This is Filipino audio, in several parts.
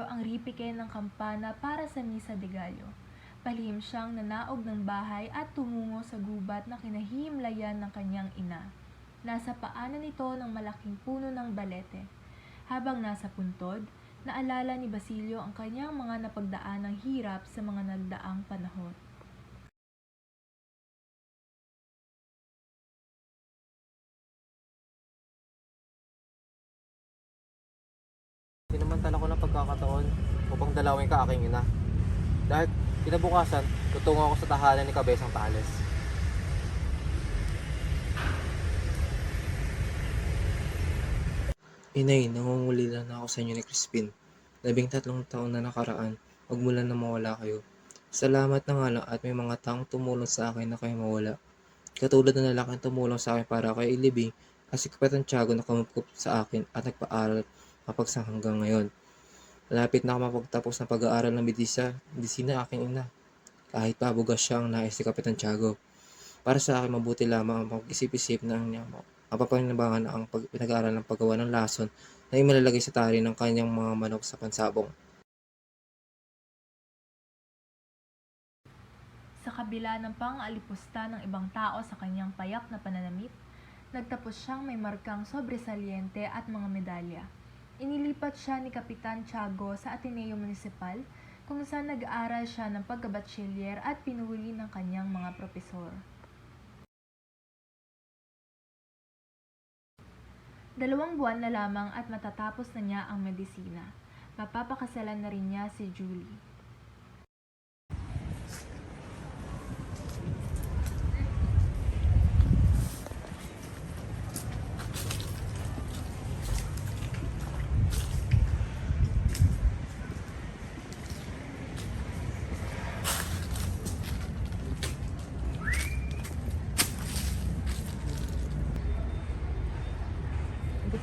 ang ripike ng kampana para sa Misa de Gallo. Palihim siyang nanaog ng bahay at tumungo sa gubat na kinahihimlayan ng kanyang ina. Nasa paanan nito ng malaking puno ng balete. Habang nasa puntod, naalala ni Basilio ang kanyang mga napagdaanang hirap sa mga nagdaang panahon. Sinamantala ko ng pagkakataon upang dalawin ka aking ina. Dahil kinabukasan, tutungo ako sa tahanan ni Kabesang Tales. Inay, nangungulila na ako sa inyo ni Crispin. 13 taon na nakaraan, magmula na mawala kayo. Salamat na nga lang at may mga taong tumulong sa akin na kayo mawala. Katulad na lalaking tumulong sa akin para kay ilibing at si Kapitan Tiago na kumupkup sa akin at nagpaaral kapag sa hanggang ngayon. Malapit na ako mapagtapos ng pag-aaral ng medisina aking ina. Kahit pabugas siya ang nais si Kapitan Tiago. Para sa akin mabuti lamang ang pag-isip-isip na niya mapapanginabangan ang pinag-aaral ng paggawa ng lason na imalalagay sa tali ng kanyang mga manok sa pansabong. Sa kabila ng pang-alipusta ng ibang tao sa kanyang payak na pananamit, nagtapos siyang may markang sobresaliente at mga medalya. Inilipat siya ni Kapitan Tiago sa Ateneo Municipal kung saan nag-aaral siya ng pagkabatsyelyer at pinuli ng kanyang mga propesor. 2 buwan na lamang at matatapos na niya ang medisina. Mapapakasalan na rin niya si Julie.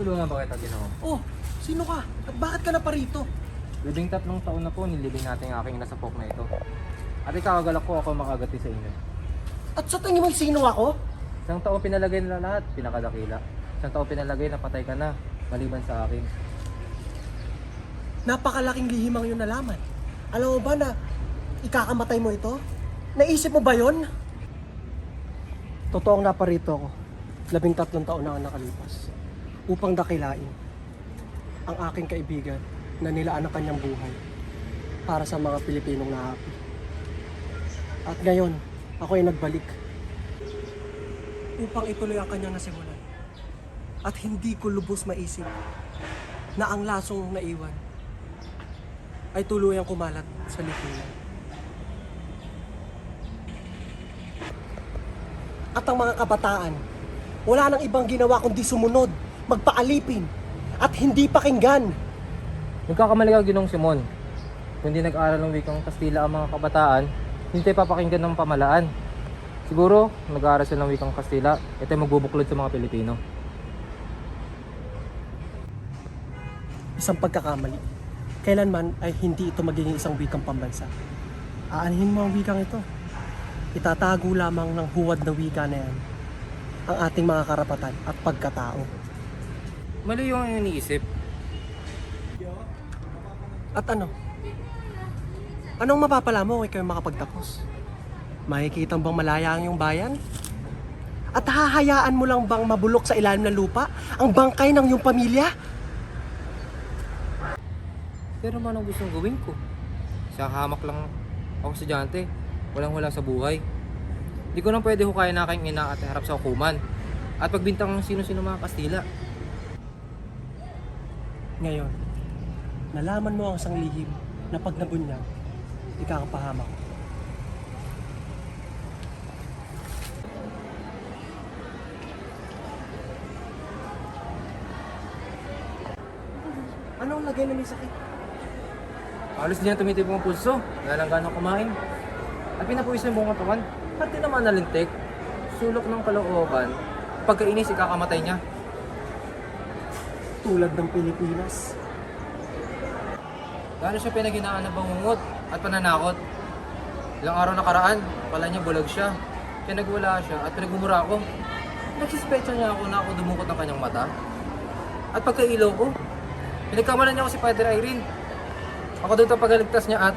Tulungan ba kita, Ginoo? Oh, sino ka? At bakit ka na pa rito? 13 taon na po nilibing natin ang aking ina sa pok na ito. At ikakagalak ko ako makagati sa inyo. At sa tingin mo sino ako? Isang taon pinalagay nila lahat, pinakadakila. Isang taon pinalagay na patay ka na, maliban sa akin. Napakalaking lihim ang iyong nalaman. Alam mo ba na ikakamatay mo ito? Naisip mo ba yon? Totoong naparito ako. 13 taon na ang nakalipas. Upang dakilain ang aking kaibigan na nilaan ang kanyang buhay para sa mga Pilipinong nahapi. At ngayon, ako ay nagbalik upang ituloy ang kanyang nasimulan. At hindi ko lubos maisip na ang lasong naiwan ay tuluyang kumalat sa lipunan. At ang mga kabataan, wala nang ibang ginawa kundi sumunod, magpaalipin, at hindi pakinggan. Nagkakamali ka, Ginoong Simon. Kung hindi nag-aral ng wikang Kastila ang mga kabataan, hindi tayo papakinggan ng pamalaan. Siguro, nag-aaral sila ng wikang Kastila, ito ay magbubuklod sa mga Pilipino. Isang pagkakamali. Kailanman ay hindi ito magiging isang wikang pambansa. Aanhin mo ang wikang ito. Itatago lamang ng huwad na wika na yan ang ating mga karapatan at pagkatao. Mali yung iniisip. At ano? Anong mapapala mo kung ikaw makapagtapos? Makikita bang malaya ang iyong bayan? At hahayaan mo lang bang mabulok sa ilalim ng lupa ang bangkay ng iyong pamilya? Pero man ang gustong gawin ko. Sa hamak lang ako estudyante. Walang wala sa buhay. Di ko nang pwede hukayin na aking ina at harap sa hukuman. At pagbintang ng sino-sino mga Kastila. Ngayon, nalaman mo ang isang lihim na pag nabunyag, ikakapahamak. Anong lagay na may sakit? Halos niya tumitibong ang pulso. Nalanggana kumain. At pinapuwis ng buong katawan. Pati naman nalintik. Sulok ng kalooban. Pagkainis, ikakamatay niya. Tulad ng Pilipinas. Gano'n siya pinaginaan ng bangungot at pananakot. Ilang araw nakaraan, pala niya bulag siya. Kaya nagwala siya at pinagmumura ako. Nagsuspecha niya ako na ako dumukot ng kanyang mata. At pagkailaw ko, pinagkamalan niya ako si Padre Irene. Ako dito pagaligtas niya at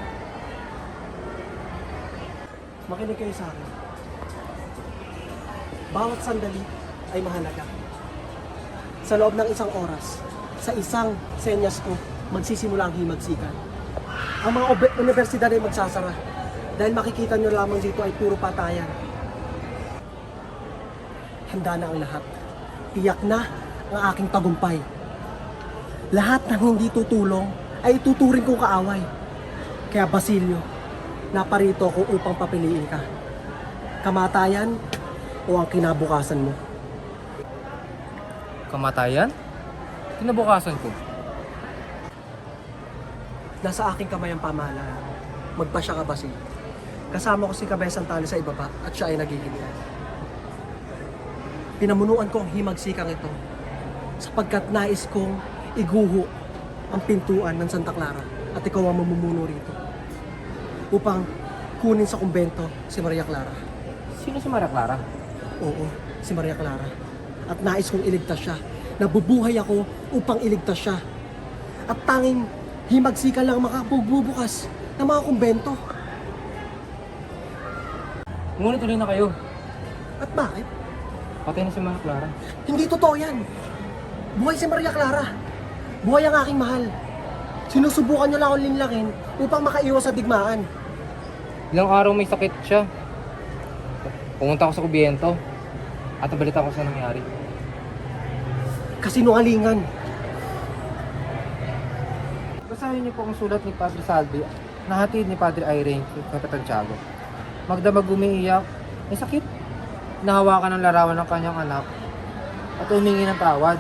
Makinig kayo sa akin. Bawat sandali ay mahalaga. Sa loob ng isang oras, sa isang senyas ko, magsisimula ang himagsikan. Ang mga universidad ay magsasara dahil makikita nyo lamang dito ay puro patayan. Handa na ang lahat. Tiyak na ang aking tagumpay. Lahat ng hindi tutulong ay tuturing kong kaaway. Kaya Basilio, naparito ko upang papiliin ka. Kamatayan o ang kinabukasan mo. kamatayan? Kinabukasan ko. Nasa aking kamay ang pamahalaan. Magpasya ka, Basilio. Kasama ko si Cabezang Tali sa ibaba at siya ay nagigilian. Pinamunuan ko ang himagsikang ito sapagkat nais kong iguho ang pintuan ng Santa Clara at ikaw ang mamumuno rito upang kunin sa kumbento si Maria Clara. Sino si Maria Clara? Oo, si Maria Clara. At nais kong iligtas siya. Nabubuhay ako upang iligtas siya. At tanging himagsikan lang makapagbubukas ng mga kumbento. Ngunit tuloy na kayo. At bakit? Patay na si Maria Clara. Hindi totoo yan. Buhay si Maria Clara. Buhay ang aking mahal. Sinusubukan niyo lang akong linlangin upang makaiwas sa digmaan. Ilang araw may sakit siya. Pumunta ako sa kubyento at nabalita ko sa nangyari. Kasinungalingan. Basahin niyo po ang sulat ni Padre Salvi na hatid ni Padre Irene kay Kapitan Tiago. Magdamag umiiyak, may sakit. Nahawakan ng larawan ng kanyang anak at humingi ng tawad.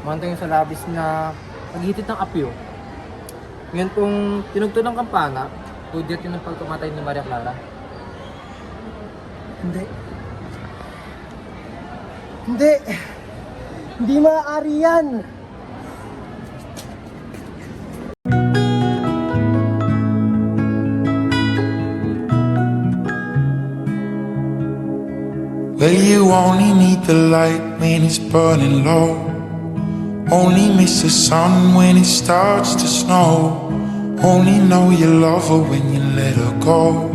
Mantong sa labis na naghihitid ng apyo. Ngayon pong tinugtog ng kampana, udyat yun ang pagkamatay ni Maria Clara. Hindi. Hindi. Hindi maaari yan. Well, you only need the light when it's burning low. Only miss the sun when it starts to snow. Only know you love her when you let her go.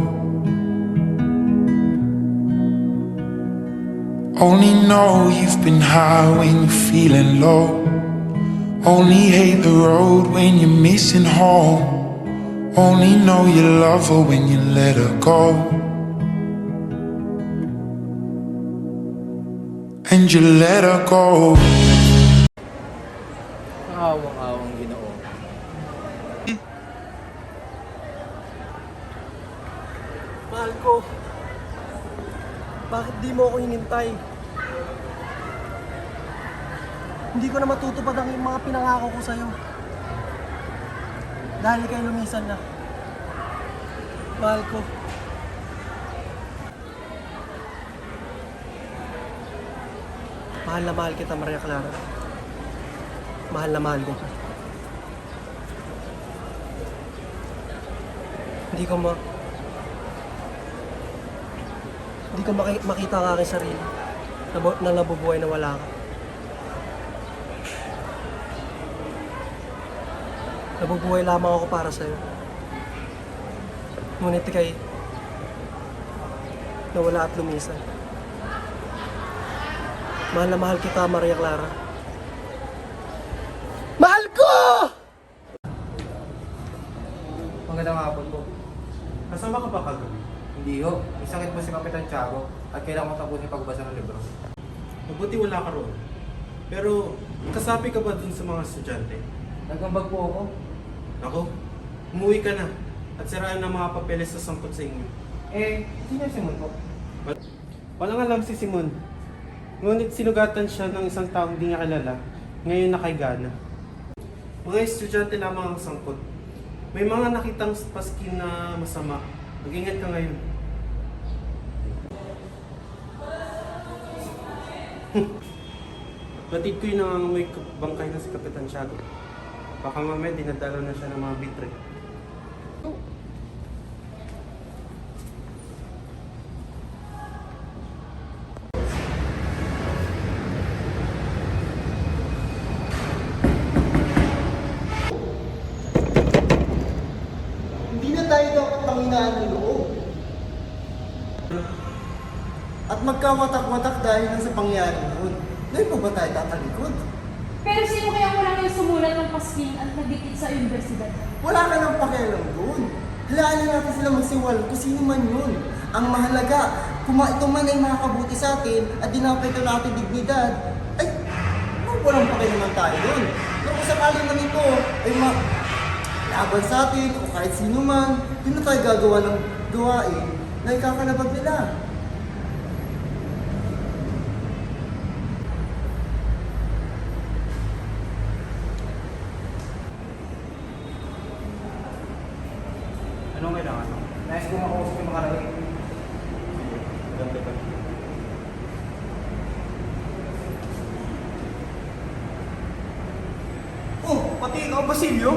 Only know you've been high when you're feeling low. Only hate the road when you're missing home. Only know you love her when you let her go. And you let her go. Awang-awang Ginoo. Mahal ko. Bakit di mo ako hinintay? Hindi ko na matutupad ang mga pinangako ko sa'yo. Dahil kay lumisan na. Mahal ko. Mahal na mahal kita, Maria Clara. Mahal na mahal ko ka. Hindi ko makita ang aking sarili na nabubuhay na wala ka. Nabubuhay lamang ako para sa'yo. Ngunit ika'y nawala at lumisan. Mahal na mahal kita, Maria Clara. Mahal ko! Magandang hapon po. Kasama ka ba kagabi? Hindi ho. May sakit po si Kapitan Tiago at kailangan ko tapusin pagbasa ng libro. Mabuti wala ka roon. Pero, kasapi ka ba dun sa mga estudyante? Nagambag po ako. Ako, umuwi ka na at siraan ng mga papeles sa sangkot sa inyo. Sino si Simon po? Walang alam si Simon. Ngunit sinugatan siya ng isang taong di niya kilala, ngayon nakaigana. Mga estudyante lamang ang sangkot. May mga nakitang paskin na masama. Mag-ingat ka ngayon. Batid ko yung nangangamoy bangkay na si Kapitan Tiago. Baka mamaya dinadala na siya ng mga bitre. panghinaan ng loob. At magkawatak-watak dahil lang sa pangyayari noon. Ngayon pa ba tayo tatalikod? Pero sino kaya mula yung sumulat ng pasking at nagdikit sa universidad? Wala ka nang pakialam doon. Halaan na natin sila magsiwal kung sino man yun. Ang mahalaga, kung ito man ay makakabuti sa atin at dinapito natin dignidad, ay walang pakialaman tayo doon. Pero kung sakali man ito ay laban sa atin o kahit sino man, yun na tayo gagawa ng gawain na ikakalabag nila. Anong kailangan? Nais ko makausap yung makarami. Oh, pati ikaw, Basilio?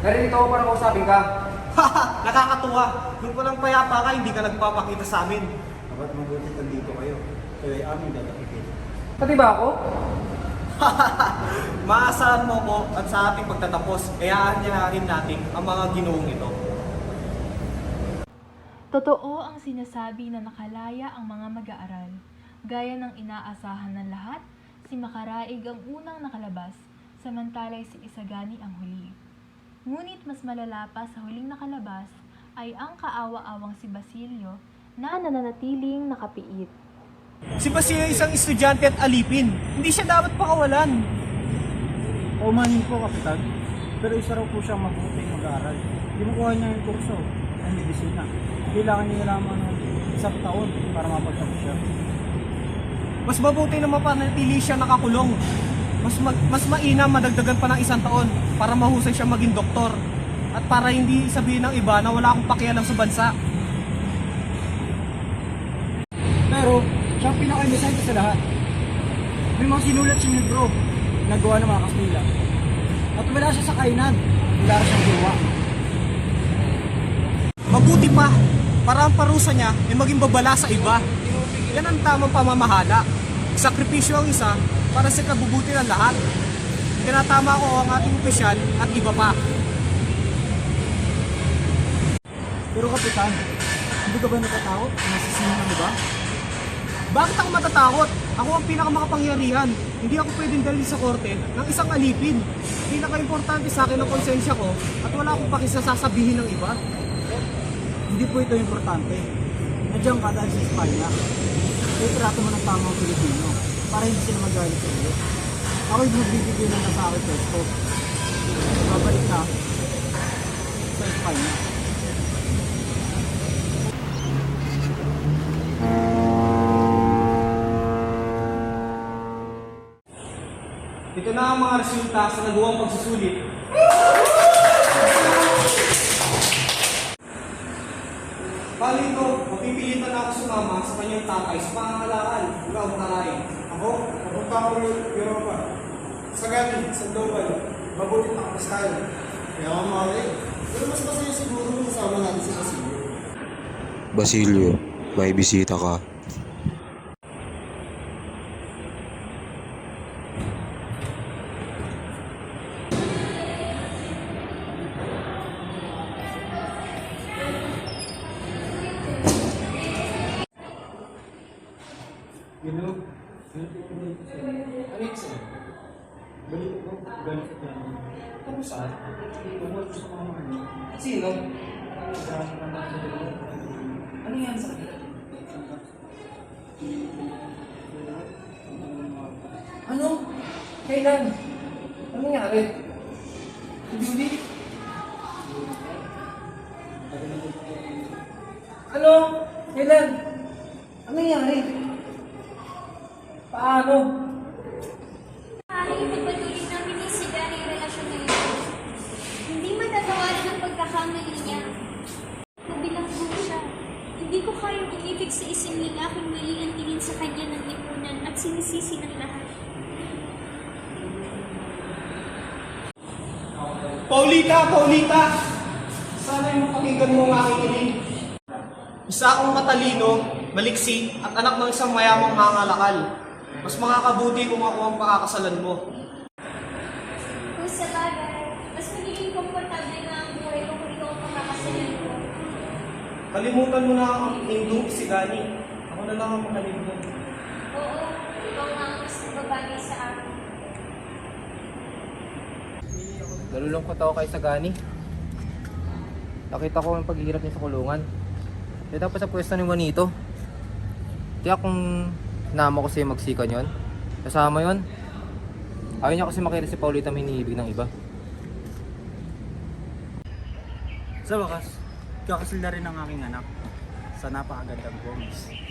Narinig ako para kausapin ka. Haha, nakakatuwa. Nung palang payapa ka, hindi ka nagpapakita sa amin. Dapat mabuti dito kayo. Kaya ay aming dadakipin. Pati ba ako? Maasahan mo ko at sa ating pagtatapos, ayaanyahin natin ang mga ginoong ito. Totoo ang sinasabi na nakalaya ang mga mag-aaral. Gaya ng inaasahan ng lahat, si Makaraig ang unang nakalabas, samantalay si Isagani ang huli. Ngunit mas malala pa sa huling nakalabas ay ang kaawa-awang si Basilio na nananatiling nakapiit. Si Basilio ay isang estudyante at alipin. Hindi siya dapat pakawalan. Umanin po, Kapitan. Pero isa raw po siyang mabuting mag-aaral. Kinukuha niya yung kurso ng medisina. Kailangan niya lamang ng isang taon para mapagtapos siya. Mas mabuti na mapanatili siya nakakulong. Mas mainam madagdagan pa ng isang taon para mahusay siya maging doktor. At para hindi sabihin ng iba na wala akong pakialam sa bansa. Pero, siya ang pinaka-inosente sa lahat. May mga sinulat siyang libro na gawa ng mga Kastila. At wala siya sa kainan. Wala siyang gawa. Mabuti pa, para ang parusa niya ay maging babala sa iba. Yan ang tamang pamamahala. Sakripisyo ang isa para sa kabubuti ng lahat. Tinatama ko ang ating opisyal at iba pa. Pero Kapitan, hindi ka ba natatakot? Nasisino ng iba? Bakit ako matatakot? Ako ang pinakamakapangyarihan. Hindi ako pwedeng dalhin sa korte ng isang alipin. Pinaka-importante sa akin ang konsensya ko at wala akong pakisasasabihin ng iba. Hindi po ito importante. Nandiyan ka dahil sa Espanya. Kaya trato mo ng tamang Pilipino para hindi sila magalit sa iyo. Ako'y magbibigay ng nasa akin pesto. Babalik na sa Espanya. Ito na ang mga resulta sa nagawang pagsusulit. Bali ito, mapipilitan ako sumama sa kanyang tatay sa pangangalakal. Ikaw, Makaraig. Ako, papunta ako Europa. Sagani, Sandoval, mabuti na kapas tayo. Kaya ako makalig. Pero mas masaya siguro kung kasama natin si Basilio. Basilio, may bisita ka. Sino? Ano yan sa kanila? Ano? Kailan? Ano nangyari? Julie? Ano? Kailan? Ano nangyari? Paano? Maaaring ipagpatuloy namin ni Sigani ang relasyon na ito. Hindi matatawaran ang pagkakamali niya. Nabilanggo siya. Hindi ko kayang umibig sa isang lalaking mali ang tingin sa kanya ng lipunan at sinisisi ng lahat. Paulita! Paulita! Sana'y mapakinggan mo ang aking hiling. Isa akong matalino, maliksi, at anak ng isang mayamang mangangalakal. Mas makakabuti kung ako ang pakakasalan mo. Kung sa bagay, mas magiging komportable na ang buhay ko kung ikaw ang makakasalan ko. Kalimutan mo na ang indong si Gani. Ako na lang ang makalimut doon. Oo, ikaw nga ang mas nababagay sa akin. Nalulungkot ako kay Sagani. Nakita ko ang paghihirap niya sa kulungan. Kaya dapat sa pwesto ni Juanito. Kaya kung nama ko sa'yo magsikan yon, kasama yon. Ayaw niya kasi makita si Paulita may hiniibig ng iba. Sa wakas, kakasal na rin ang aking anak sa napakagandang Gomez.